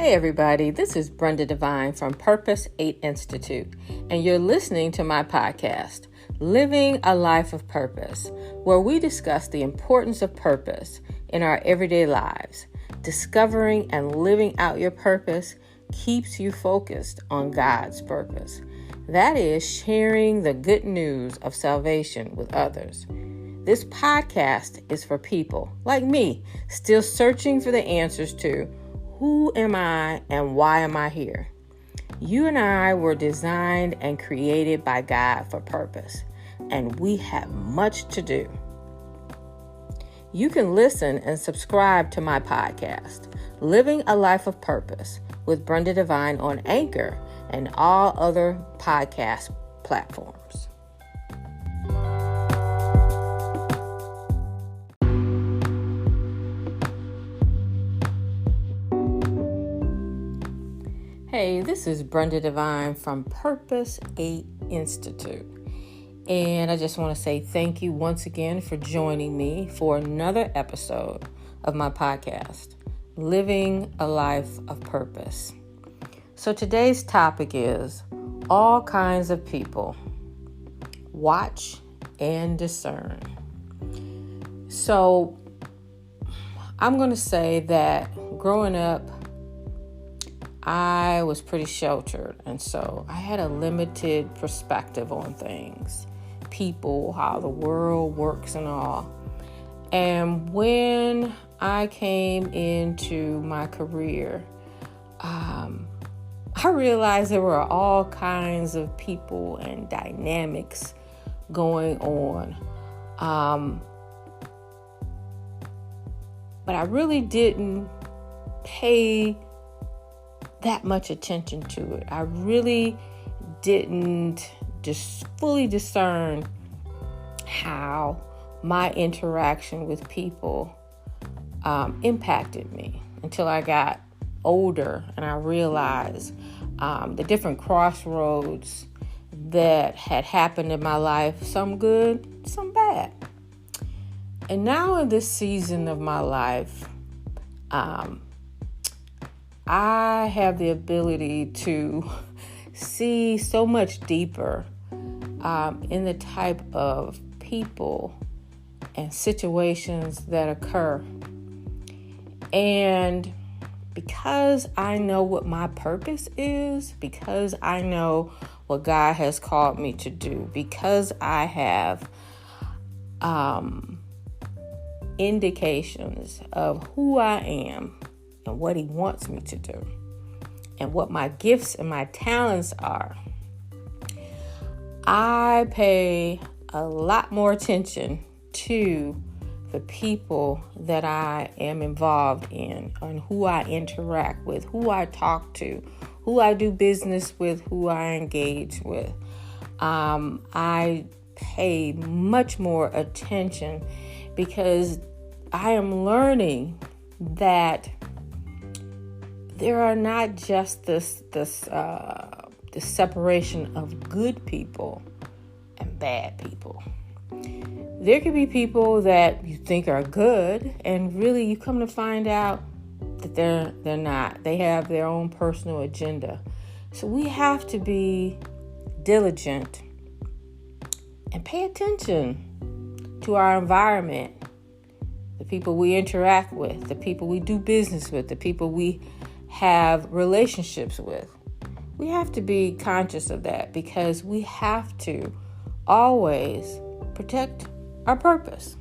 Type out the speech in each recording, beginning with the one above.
Hey everybody, this is Brenda Devine from Purpose 8 Institute, and you're listening to my podcast, Living a Life of Purpose, where we discuss the importance of purpose in our everyday lives. Discovering and living out your purpose keeps you focused on God's purpose. That is sharing the good news of salvation with others. This podcast is for people like me, still searching for the answers to who am I and why am I here? You and I were designed and created by God for purpose, and we have much to do. You can listen and subscribe to my podcast, Living a Life of Purpose with Brenda Devine on Anchor and all other podcast platforms. Hey, this is Brenda Devine from Purpose 8 Institute. And I just want to say thank you once again for joining me for another episode of my podcast, Living a Life of Purpose. So today's topic is all kinds of people. Watch and discern. So I'm going to say that growing up, I was pretty sheltered, and so I had a limited perspective on things, people, how the world works and all. And when I came into my career, I realized there were all kinds of people and dynamics going on. But I really didn't pay that much attention to it. I really didn't just fully discern how my interaction with people impacted me until I got older and I realized the different crossroads that had happened in my life, some good, some bad. And now in this season of my life, I have the ability to see so much deeper in the type of people and situations that occur. And because I know what my purpose is, because I know what God has called me to do, because I have indications of who I am, and what He wants me to do, and what my gifts and my talents are, I pay a lot more attention to the people that I am involved in and who I interact with, who I talk to, who I do business with, who I engage with. I pay much more attention because I am learning that there are not just this separation of good people and bad people. There could be people that you think are good, and really you come to find out that they're not. They have their own personal agenda. So we have to be diligent and pay attention to our environment, the people we interact with, the people we do business with, the people we have relationships with. We have to be conscious of that because we have to always protect our purpose.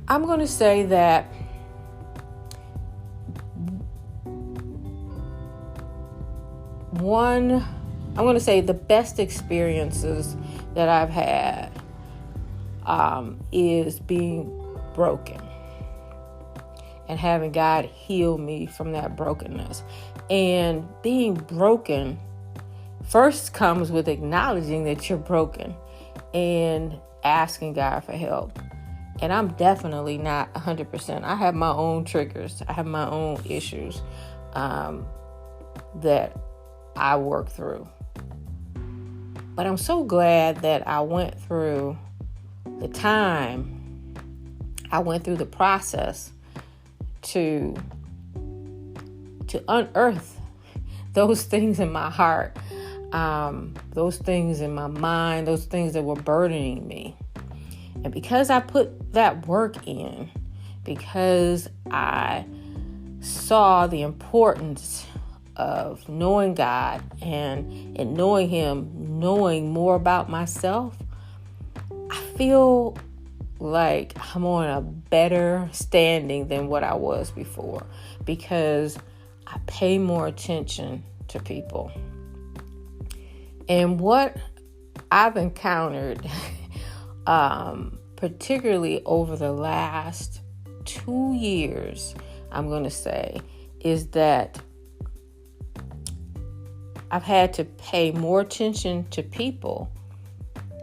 I'm going to say that the best experiences that I've had is being broken and having God heal me from that brokenness. And being broken first comes with acknowledging that you're broken and asking God for help. And I'm definitely not 100%. I have my own triggers. I have my own issues that I work through. But I'm so glad that I went through the time, I went through the process to to unearth those things in my heart, those things in my mind, those things that were burdening me. And because I put that work in, because I saw the importance of knowing God and knowing Him, knowing more about myself, I feel like I'm on a better standing than what I was before, because I pay more attention to people. And what I've encountered, particularly over the last 2 years, I'm going to say, is that I've had to pay more attention to people,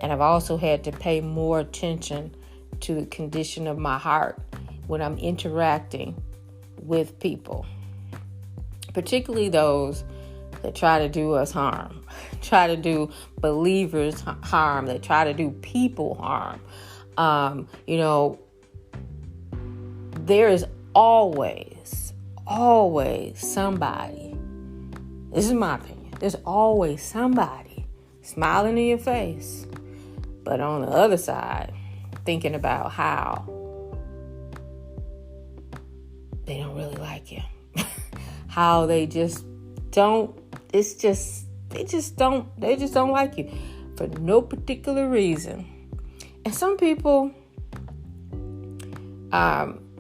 and I've also had to pay more attention to the condition of my heart when I'm interacting with people, particularly those that try to do us harm, try to do believers harm, that try to do people harm. There is always somebody, this is my opinion, there's always somebody smiling in your face, but on the other side, thinking about how they don't really like you, how they just don't like you for no particular reason. And some people,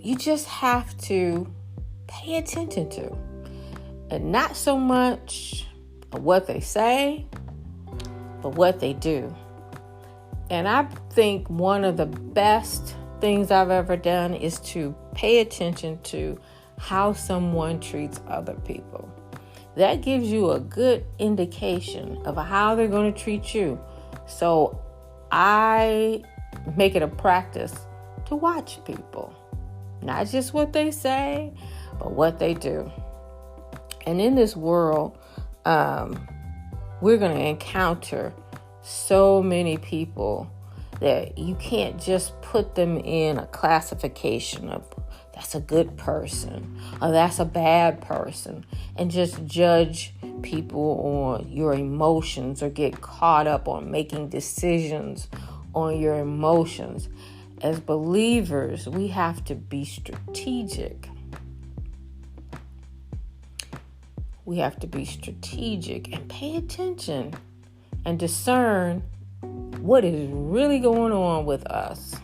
you just have to pay attention to, and not so much what they say, but what they do. And I think one of the best things I've ever done is to pay attention to how someone treats other people. That gives you a good indication of how they're going to treat you. So I make it a practice to watch people, not just what they say, but what they do. And in this world, we're going to encounter so many people that you can't just put them in a classification of that's a good person or that's a bad person and just judge people on your emotions or get caught up on making decisions on your emotions. As believers, we have to be strategic. We have to be strategic and pay attention and discern what is really going on with us.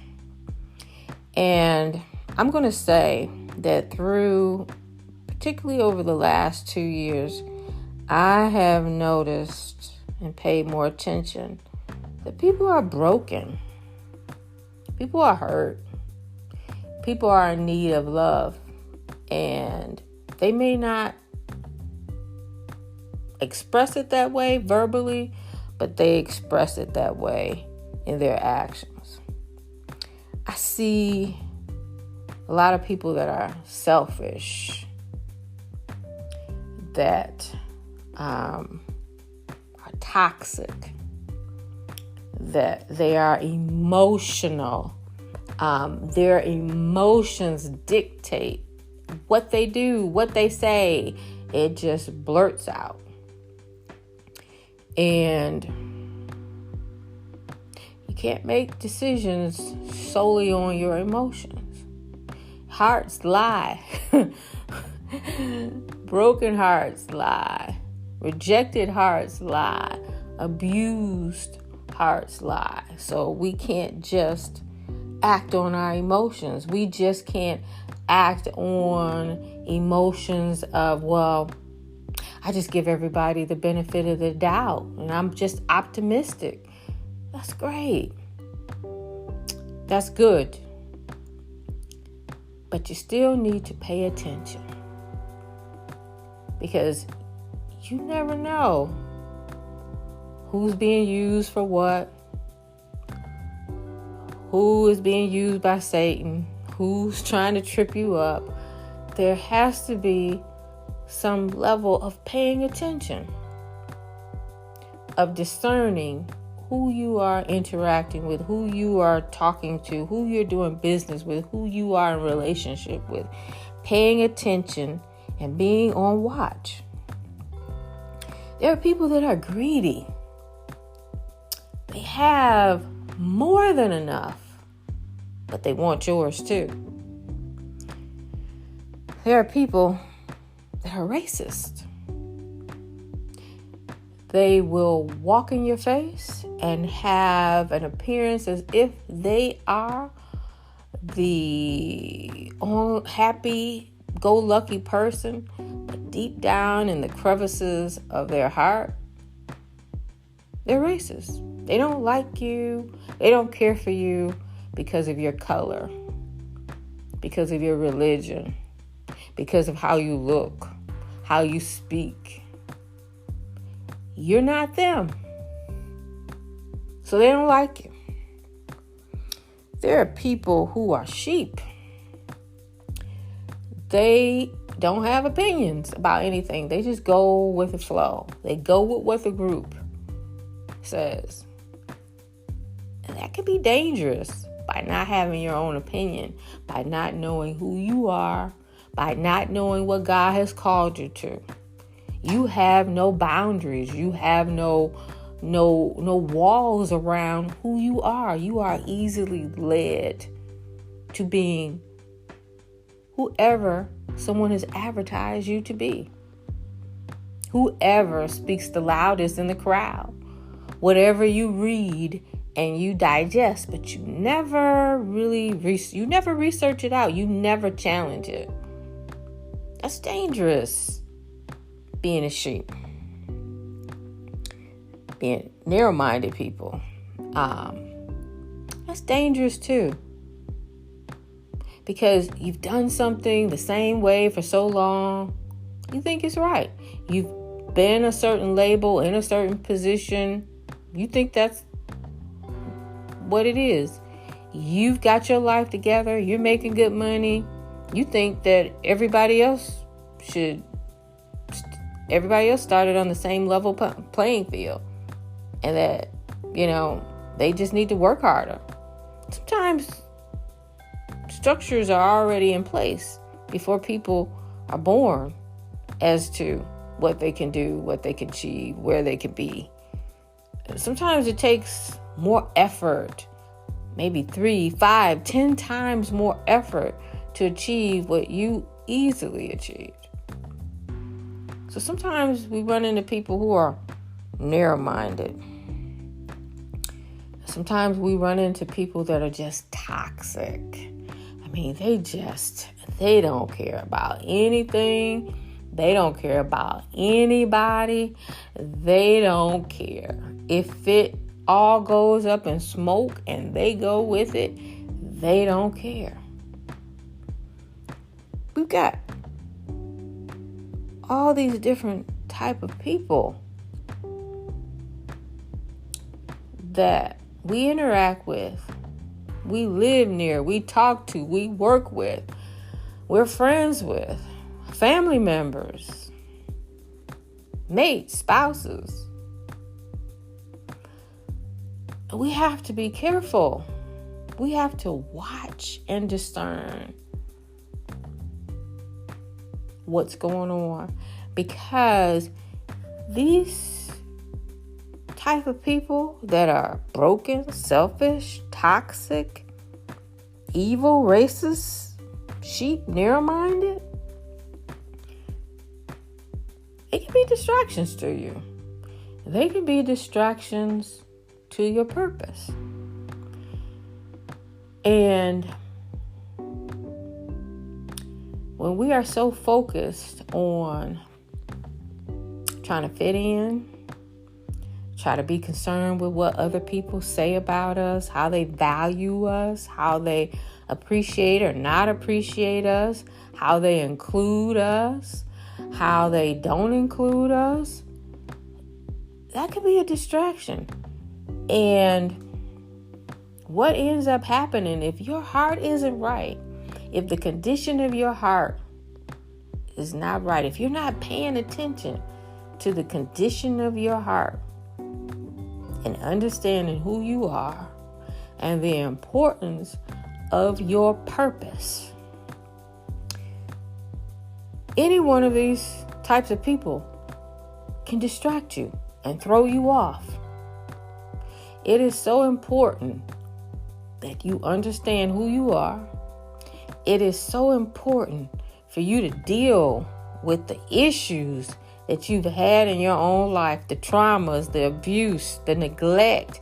And I'm going to say that particularly over the last 2 years, I have noticed and paid more attention that people are broken. People are hurt. People are in need of love. And they may not express it that way verbally, but they express it that way in their actions. I see a lot of people that are selfish, that are toxic, that they are emotional. Their emotions dictate what they do, what they say. It just blurts out. And you can't make decisions solely on your emotions. Hearts lie. Broken hearts lie. Rejected hearts lie. Abused hearts lie. So we can't just act on our emotions. We just can't act on emotions of, well, I just give everybody the benefit of the doubt and I'm just optimistic. That's great. That's good. But you still need to pay attention, because you never know who's being used for what, who is being used by Satan, who's trying to trip you up. There has to be some level of paying attention, of discerning who you are interacting with, who you are talking to, who you're doing business with, who you are in relationship with, paying attention and being on watch. There are people that are greedy. They have more than enough, but they want yours too. There are people that are racist. They will walk in your face and have an appearance as if they are the happy-go-lucky person, but deep down in the crevices of their heart, they're racist. They don't like you. They don't care for you because of your color, because of your religion, because of how you look, how you speak. You're not them. So they don't like you. There are people who are sheep. They don't have opinions about anything. They just go with the flow. They go with what the group says. And that can be dangerous by not having your own opinion, by not knowing who you are, by not knowing what God has called you to. You have no boundaries. You have no walls around who you are. You are easily led to being whoever someone has advertised you to be. Whoever speaks the loudest in the crowd. Whatever you read and you digest, but you never really research it out. You never challenge it. That's dangerous. Being a sheep, being narrow-minded people, that's dangerous too. Because you've done something the same way for so long, you think it's right. You've been a certain label, in a certain position, you think that's what it is. You've got your life together, you're making good money, you think that everybody else started on the same level playing field, and that, they just need to work harder. Sometimes structures are already in place before people are born as to what they can do, what they can achieve, where they can be. Sometimes it takes more effort, maybe 3, 5, 10 times more effort to achieve what you easily achieved. So sometimes we run into people who are narrow-minded. Sometimes we run into people that are just toxic. I mean, they don't care about anything. They don't care about anybody. They don't care. If it all goes up in smoke and they go with it, they don't care. We've got all these different type of people that we interact with, we live near, we talk to, we work with, we're friends with, family members, mates, spouses. We have to be careful. We have to watch and discern what's going on, because these type of people that are broken, selfish, toxic, evil, racist, sheep, narrow-minded, it can be distractions to you. They can be distractions to your purpose. And when we are so focused on trying to fit in, try to be concerned with what other people say about us, how they value us, how they appreciate or not appreciate us, how they include us, how they don't include us, that could be a distraction. And what ends up happening if your heart isn't right, if the condition of your heart is not right, if you're not paying attention to the condition of your heart and understanding who you are and the importance of your purpose, Any one of these types of people can distract you and throw you off. It is so important that you understand who you are. It is so important for you to deal with the issues that you've had in your own life, the traumas, the abuse, the neglect,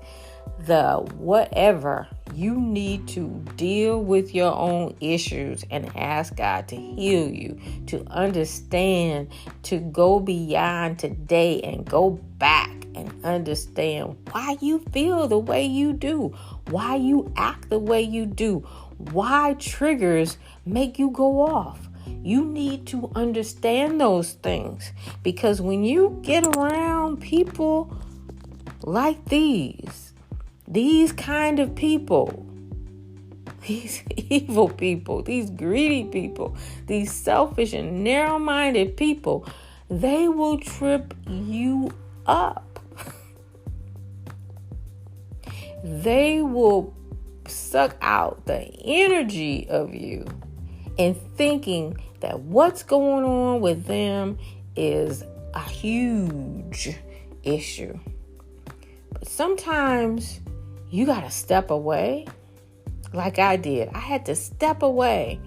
the whatever. You need to deal with your own issues and ask God to heal you, to understand, to go beyond today and go back and understand why you feel the way you do, why you act the way you do, why triggers make you go off. You need to understand those things, because when you get around people like these kind of people, these evil people, these greedy people, these selfish and narrow-minded people, they will trip you up. They will suck out the energy of you and thinking that what's going on with them is a huge issue. But sometimes you got to step away, like I did. I had to step away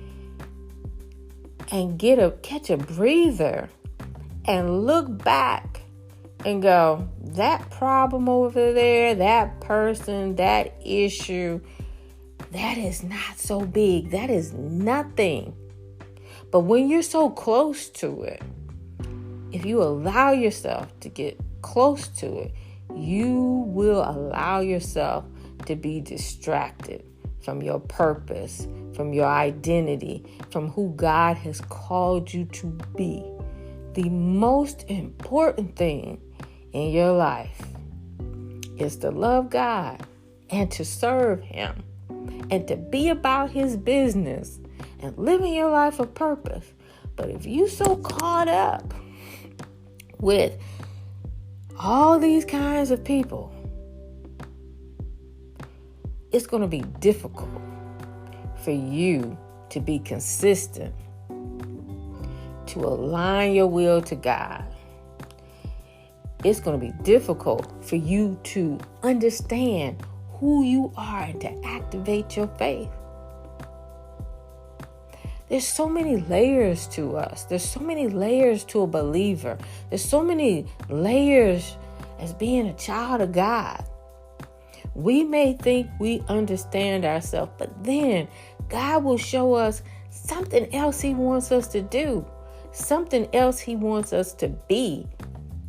and catch a breather and look back and go, that problem over there, that person, that issue, that is not so big. That is nothing. But when you're so close to it, if you allow yourself to get close to it, you will allow yourself to be distracted from your purpose, from your identity, from who God has called you to be. The most important thing in your life is to love God and to serve Him and to be about His business and living your life of purpose. But if you so caught up with all these kinds of people, it's going to be difficult for you to be consistent, to align your will to God. It's going to be difficult for you to understand who you are and to activate your faith. There's so many layers to us. There's so many layers to a believer. There's so many layers as being a child of God. We may think we understand ourselves, but then God will show us something else He wants us to do, something else He wants us to be.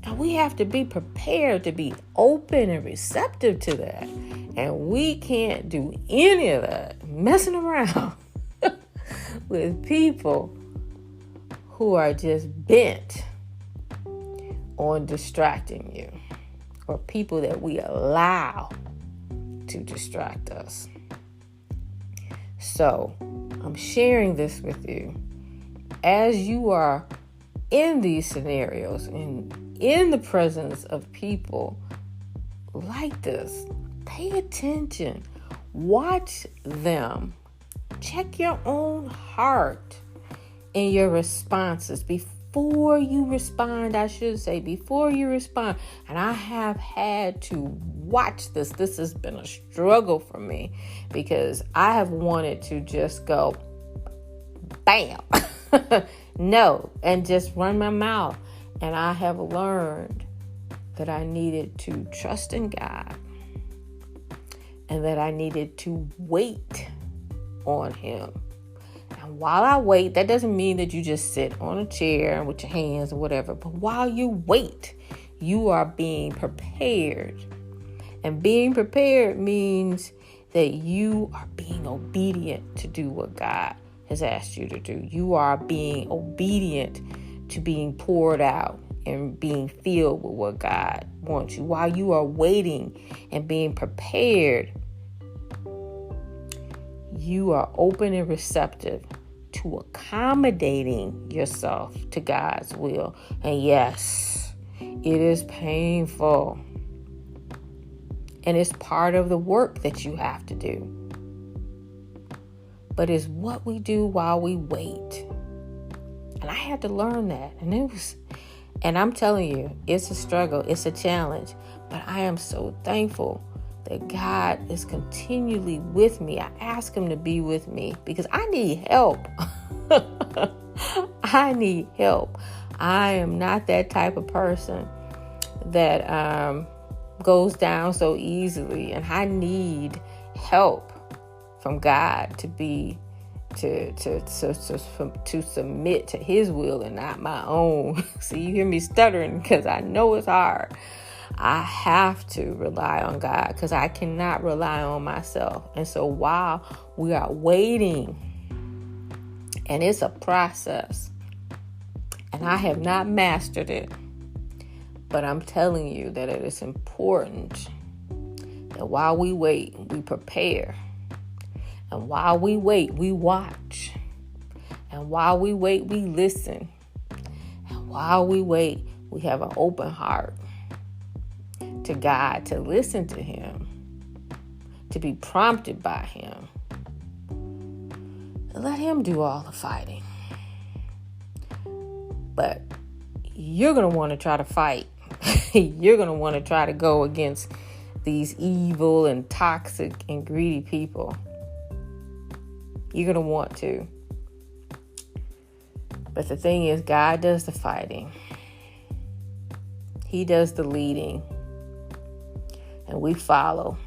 And we have to be prepared to be open and receptive to that. And we can't do any of that messing around with people who are just bent on distracting you, or people that we allow to distract us. So I'm sharing this with you as you are in these scenarios and in the presence of people like this. Pay attention. Watch them. Check your own heart in your responses before you respond. I should say before you respond. And I have had to watch this. This has been a struggle for me because I have wanted to just go bam. No, and just run my mouth. And I have learned that I needed to trust in God and that I needed to wait on Him. And while I wait, that doesn't mean that you just sit on a chair with your hands or whatever. But while you wait, you are being prepared. And being prepared means that you are being obedient to do what God has asked you to do. You are being obedient to being poured out and being filled with what God wants you. While you are waiting and being prepared, you are open and receptive to accommodating yourself to God's will. And yes, it is painful. And it's part of the work that you have to do. But it's what we do while we wait. And I had to learn that. And I'm telling you, it's a struggle. It's a challenge. But I am so thankful that God is continually with me. I ask him to be with me because I need help. I need help. I am not that type of person that goes down so easily. And I need help from God to submit to his will and not my own. So you hear me stuttering because I know it's hard. I have to rely on God because I cannot rely on myself. And so while we are waiting, and it's a process, and I have not mastered it, but I'm telling you that it is important that while we wait, we prepare. And while we wait, we watch. And while we wait, we listen. And while we wait, we have an open heart to God, to listen to him, to be prompted by him. And let him do all the fighting. But you're going to want to try to fight. You're going to want to try to go against these evil and toxic and greedy people. You're going to want to. But the thing is, God does the fighting. He does the leading. And we follow.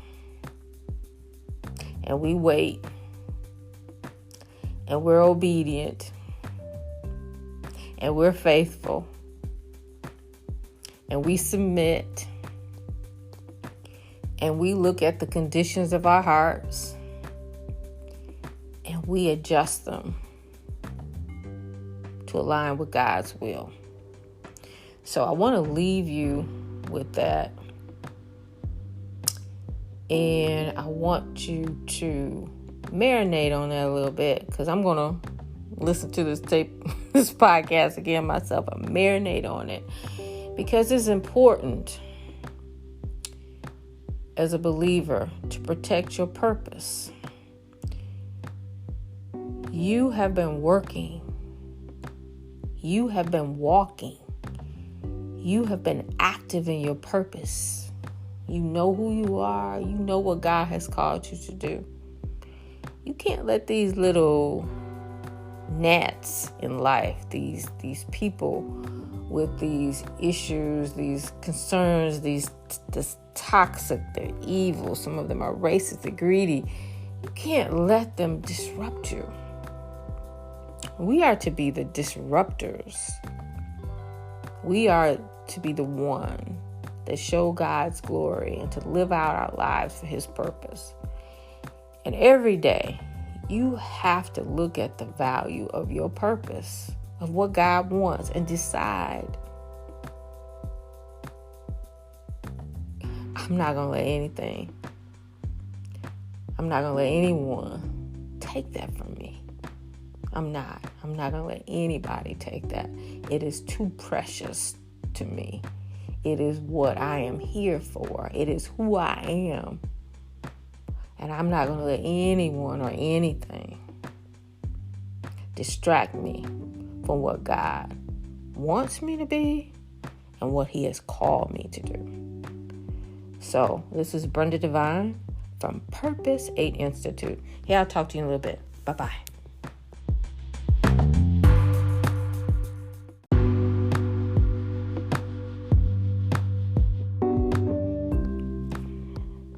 And we wait. And we're obedient. And we're faithful. And we submit. And we look at the conditions of our hearts. And we adjust them to align with God's will. So I want to leave you with that. And I want you to marinate on that a little bit, because I'm going to listen to this podcast again myself. I marinate on it because it's important as a believer to protect your purpose. You have been working. You have been walking. You have been active in your purpose. You know who you are. You know what God has called you to do. You can't let these little gnats in life, these people with these issues, these concerns, this toxic, they're evil. Some of them are racist, they're greedy. You can't let them disrupt you. We are to be the disruptors. We are to be the one that show God's glory and to live out our lives for his purpose. And every day, you have to look at the value of your purpose, of what God wants, and decide, I'm not going to let anyone take that from me. I'm not going to let anybody take that. It is too precious to me. It is what I am here for. It is who I am. And I'm not going to let anyone or anything distract me from what God wants me to be and what he has called me to do. So this is Brenda Devine from Purpose 8 Institute. Yeah, I'll talk to you in a little bit. Bye-bye.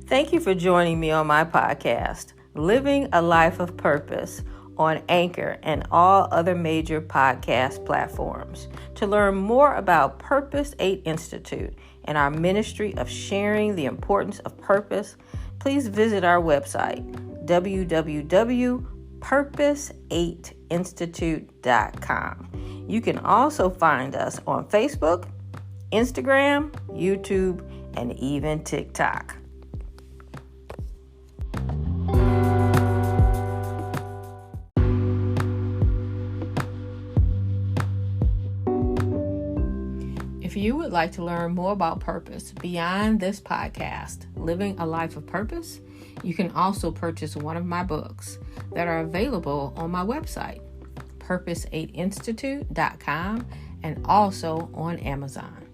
Thank you for joining me on my podcast, Living a Life of Purpose, on Anchor and all other major podcast platforms. To learn more about Purpose 8 Institute and our ministry of sharing the importance of purpose, please visit our website, www.purpose8institute.com. You can also find us on Facebook, Instagram, YouTube, and even TikTok. If you would like to learn more about purpose beyond this podcast, Living a Life of Purpose, you can also purchase one of my books that are available on my website, purpose8institute.com and also on Amazon.